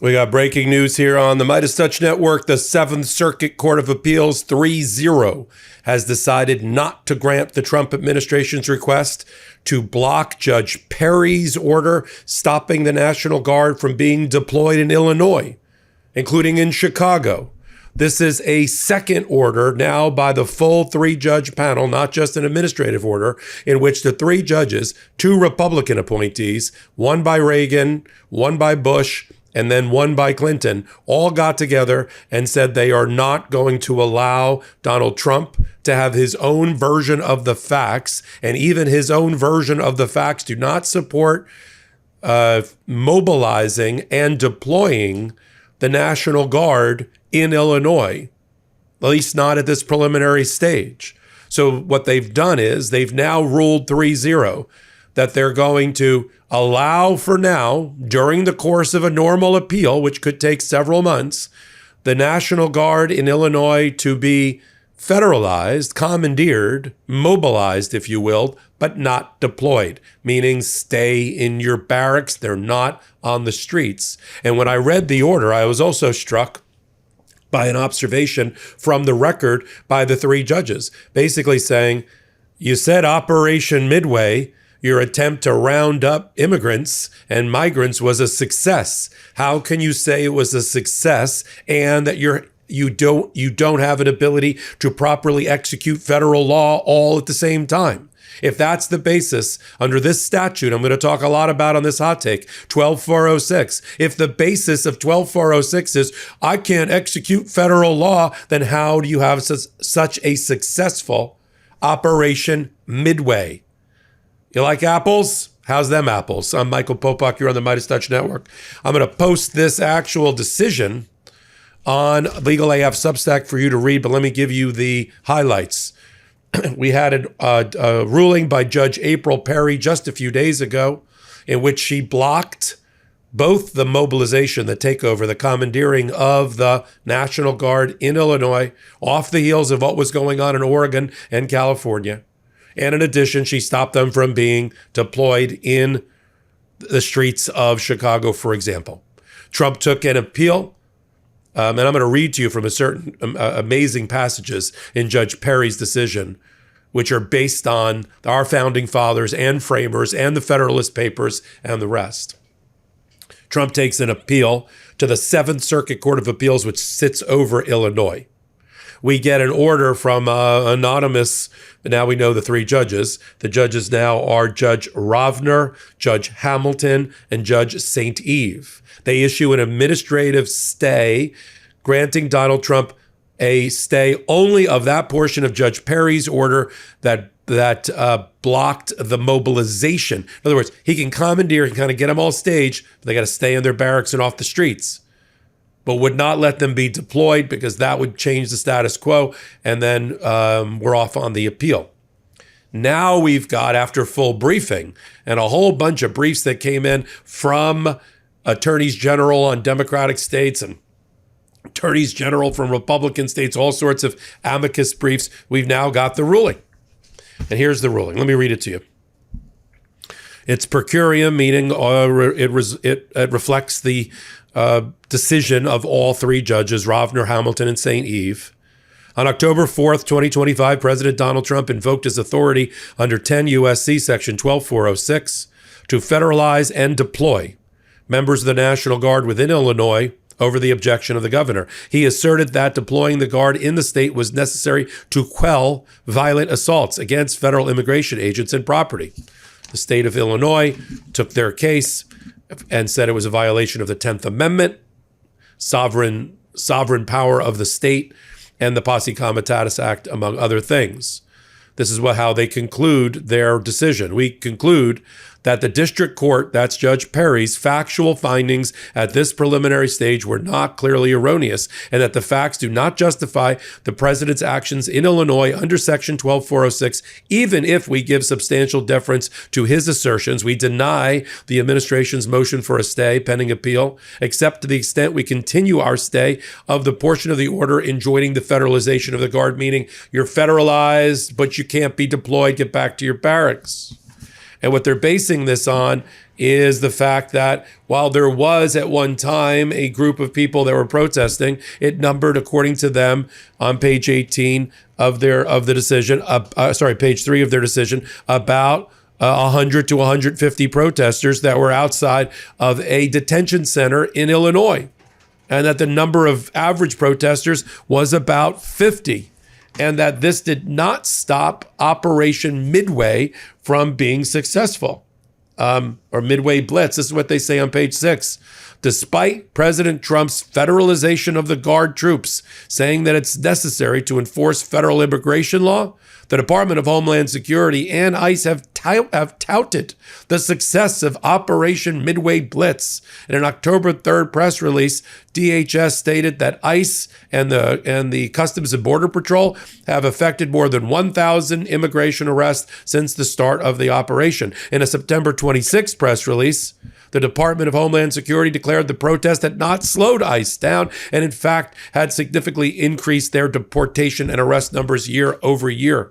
We got breaking news here on the MeidasTouch Network. The Seventh Circuit Court of Appeals 3-0 has decided not to grant the Trump administration's request to block Judge Perry's order stopping the National Guard from being deployed in Illinois, including in Chicago. This is a second order now by the full three-judge panel, not just an administrative order, in which the three judges, two Republican appointees, one by Reagan, one by Bush, and then one by Clinton, all got together and said they are not going to allow Donald Trump to have his own version of the facts, and even his own version of the facts do not support mobilizing and deploying the National Guard in Illinois, at least not at this preliminary stage. So what they've done is they've now ruled 3-0 that they're going to allow for now, during the course of a normal appeal, which could take several months, the National Guard in Illinois to be federalized, commandeered, mobilized, if you will, but not deployed, meaning stay in your barracks. They're not on the streets. And when I read the order, I was also struck by an observation from the record by the three judges, basically saying, you said Operation Midway, your attempt to round up immigrants and migrants, was a success. How can you say it was a success and that you don't have an ability to properly execute federal law all at the same time? If that's the basis under this statute, I'm going to talk a lot about on this hot take, 12406. If the basis of 12406 is I can't execute federal law, then how do you have such a successful Operation Midway? You like apples? How's them apples? I'm Michael Popok. You're on the MeidasTouch Network. I'm going to post this actual decision on Legal AF Substack for you to read, but let me give you the highlights. We had a ruling by Judge April Perry just a few days ago in which she blocked both the mobilization, the takeover, the commandeering of the National Guard in Illinois off the heels of what was going on in Oregon and California. And in addition, she stopped them from being deployed in the streets of Chicago, for example. Trump took an appeal, and I'm going to read to you from a certain amazing passages in Judge Perry's decision, which are based on our founding fathers and framers and the Federalist Papers and the rest. Trump takes an appeal to the Seventh Circuit Court of Appeals, which sits over Illinois. We get an order from anonymous, now we know the three judges. The judges now are Judge Rovner, Judge Hamilton, and Judge St. Eve. They issue an administrative stay granting Donald Trump a stay only of that portion of Judge Perry's order that blocked the mobilization. In other words, he can commandeer and kind of get them all staged, but they got to stay in their barracks and off the streets, but would not let them be deployed because that would change the status quo, and then we're off on the appeal. Now we've got, after full briefing and a whole bunch of briefs that came in from attorneys general on Democratic states and attorneys general from Republican states, all sorts of amicus briefs, we've now got the ruling. And here's the ruling. Let me read it to you. It's per curiam, meaning it reflects the decision of all three judges, Rovner, Hamilton, and St. Eve. On October 4th, 2025, President Donald Trump invoked his authority under 10 U.S.C. Section 12406 to federalize and deploy members of the National Guard within Illinois over the objection of the governor. He asserted that deploying the Guard in the state was necessary to quell violent assaults against federal immigration agents and property. The state of Illinois took their case and said it was a violation of the 10th Amendment, sovereign power of the state, and the Posse Comitatus Act, among other things. This is how they conclude their decision. We conclude that the district court, that's Judge Perry's, factual findings at this preliminary stage were not clearly erroneous, and that the facts do not justify the president's actions in Illinois under Section 12406. Even if we give substantial deference to his assertions, we deny the administration's motion for a stay pending appeal, except to the extent we continue our stay of the portion of the order enjoining the federalization of the Guard, meaning you're federalized, but you can't be deployed, get back to your barracks. And what they're basing this on is the fact that while there was at one time a group of people that were protesting, it numbered, according to them, on page 18 of the decision, page 3 of their decision, about 100 to 150 protesters that were outside of a detention center in Illinois, and that the number of average protesters was about 50, and that this did not stop Operation Midway from being successful. Or Midway Blitz. This is what they say on page 6. Despite President Trump's federalization of the Guard troops, saying that it's necessary to enforce federal immigration law, the Department of Homeland Security and ICE have touted the success of Operation Midway Blitz. In an October 3rd press release, DHS stated that ICE and the Customs and Border Patrol have effected more than 1,000 immigration arrests since the start of the operation. In a September 26th press release, the Department of Homeland Security declared the protest had not slowed ICE down and, in fact, had significantly increased their deportation and arrest numbers year over year.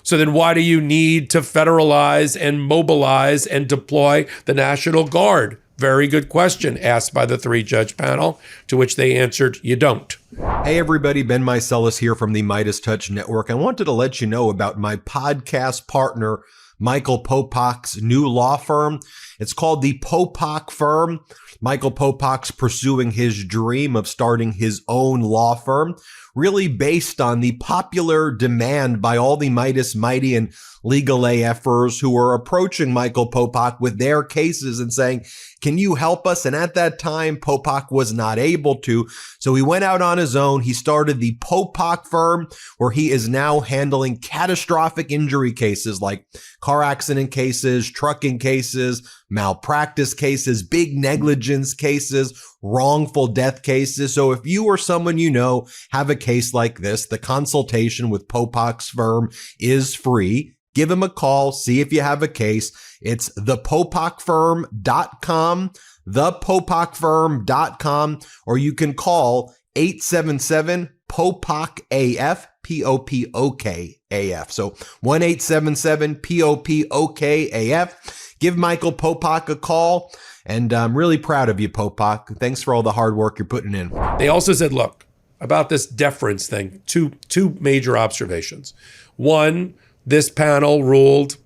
So then why do you need to federalize and mobilize and deploy the National Guard? Very good question asked by the 3-judge panel, to which they answered, you don't. Hey everybody, Ben Meiselas here from the MeidasTouch Network. I wanted to let you know about my podcast partner, Michael Popok's new law firm. It's called the Popok Firm. Michael Popok's pursuing his dream of starting his own law firm, really based on the popular demand by all the Meidas Mighty and legal AFers who were approaching Michael Popok with their cases and saying, can you help us? And at that time, Popok was not able to. So he went out on his own. He started the Popok Firm, where he is now handling catastrophic injury cases like car accident cases, trucking cases, malpractice cases, big negligence cases, wrongful death cases. So if you or someone you know have a case like this, the consultation with Popok's firm is free. Give him a call. See if you have a case. It's thepopokfirm.com, thepopokfirm.com, or you can call 877-POPOK-AF, P-O-P-O-K-A-F. So 1-877-POPOK-AF. Give Michael Popok a call. And I'm really proud of you, Popok. Thanks for all the hard work you're putting in. They also said, look, about this deference thing, two major observations. One, this panel ruled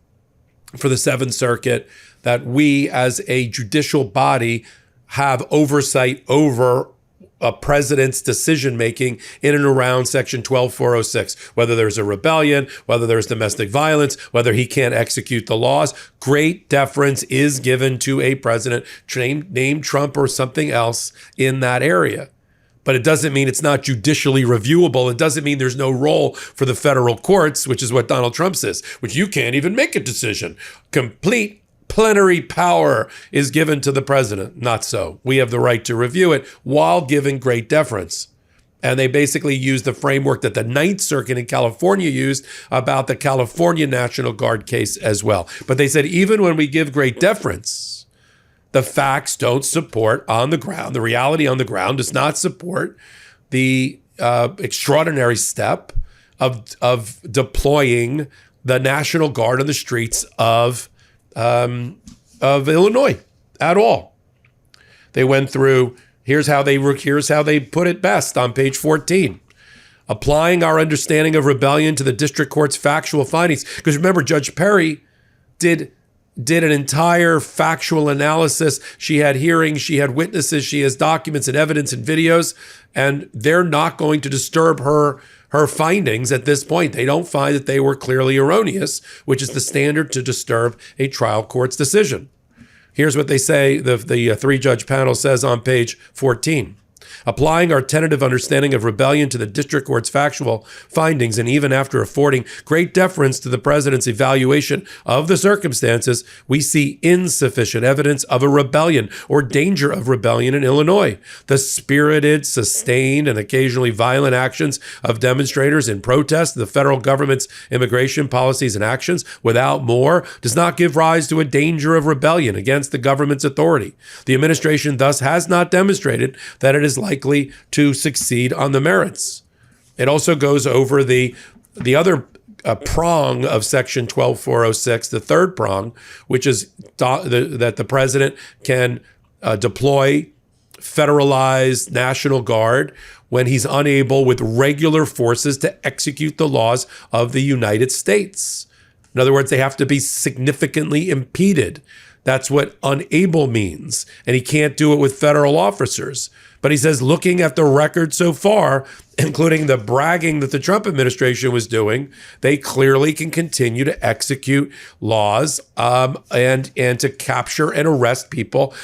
for the Seventh Circuit that we as a judicial body have oversight over a president's decision-making in and around Section 12406, whether there's a rebellion, whether there's domestic violence, whether he can't execute the laws. Great deference is given to a president, named Trump or something else, in that area. But it doesn't mean it's not judicially reviewable. It doesn't mean there's no role for the federal courts, which is what Donald Trump says, which you can't even make a decision. Complete plenary power is given to the president. Not so. We have the right to review it while giving great deference. And they basically used the framework that the Ninth Circuit in California used about the California National Guard case as well. But they said even when we give great deference, the facts don't support on the ground. The reality on the ground does not support the extraordinary step of deploying the National Guard on the streets of Illinois at all. They went through. Here's how they put it best on page 14. Applying our understanding of rebellion to the district court's factual findings. Because remember, Judge Perry did an entire factual analysis. She had hearings, she had witnesses, she has documents and evidence and videos, and they're not going to disturb her findings at this point. They don't find that they were clearly erroneous, which is the standard to disturb a trial court's decision. Here's what they say, the 3-judge panel says on page 14. Applying our tentative understanding of rebellion to the district court's factual findings, and even after affording great deference to the president's evaluation of the circumstances, we see insufficient evidence of a rebellion or danger of rebellion in Illinois. The spirited, sustained, and occasionally violent actions of demonstrators in protest of the federal government's immigration policies and actions, without more, does not give rise to a danger of rebellion against the government's authority. The administration thus has not demonstrated that it is likely to succeed on the merits. It also goes over the other prong of Section 12406, the third prong, which is that the president can deploy federalized National Guard when he's unable with regular forces to execute the laws of the United States. In other words, they have to be significantly impeded. That's what unable means. And he can't do it with federal officers. But he says, looking at the record so far, including the bragging that the Trump administration was doing, they clearly can continue to execute laws and to capture and arrest people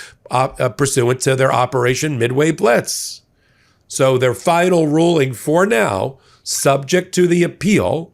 pursuant to their Operation Midway Blitz. So their final ruling for now, subject to the appeal,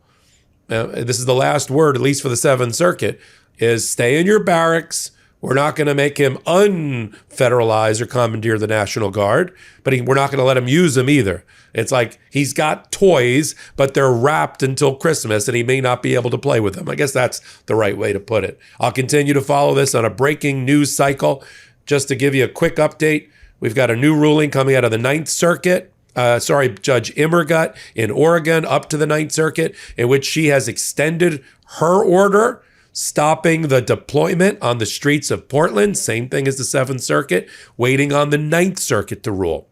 this is the last word, at least for the Seventh Circuit, is stay in your barracks. We're not going to make him unfederalize or commandeer the National Guard, but we're not going to let him use them either. It's like he's got toys, but they're wrapped until Christmas, and he may not be able to play with them. I guess that's the right way to put it. I'll continue to follow this on a breaking news cycle. Just to give you a quick update, we've got a new ruling coming out of the Ninth Circuit. Judge Immergut in Oregon up to the Ninth Circuit, in which she has extended her order stopping the deployment on the streets of Portland. Same thing as the Seventh Circuit, waiting on the Ninth Circuit to rule.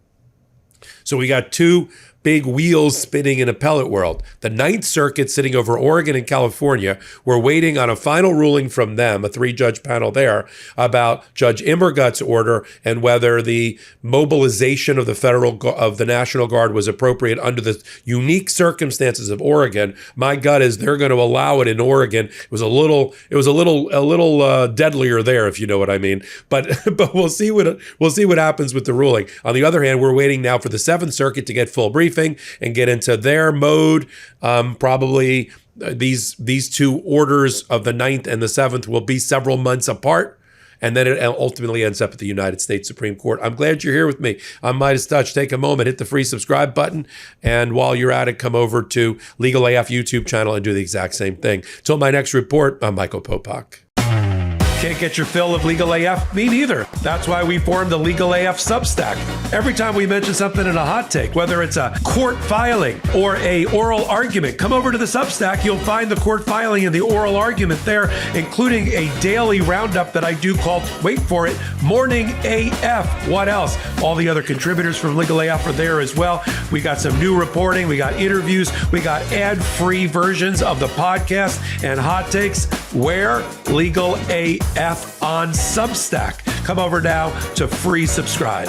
So we got two big wheels spinning in appellate world. The Ninth Circuit sitting over Oregon and California. We're waiting on a final ruling from them, a 3-judge panel there, about Judge Immergut's order and whether the mobilization of the National Guard was appropriate under the unique circumstances of Oregon. My gut is they're going to allow it in Oregon. It was a little deadlier there, if you know what I mean. But we'll see what happens with the ruling. On the other hand, we're waiting now for the Seventh Circuit to get full briefing and get into their mode. Probably these two orders of the 9th and the 7th will be several months apart, and then it ultimately ends up at the United States Supreme Court. I'm glad you're here with me. I'm MeidasTouch. Take a moment, hit the free subscribe button, and while you're at it, come over to Legal AF YouTube channel and do the exact same thing. Till my next report, I'm Michael Popok. Can't get your fill of Legal AF? Me neither. That's why we formed the Legal AF Substack. Every time we mention something in a hot take, whether it's a court filing or a oral argument, come over to the Substack. You'll find the court filing and the oral argument there, including a daily roundup that I do called, wait for it, Morning AF. What else? All the other contributors from Legal AF are there as well. We got some new reporting. We got interviews. We got ad-free versions of the podcast and hot takes. Where? Legal AF on Substack. Come over now to free subscribe.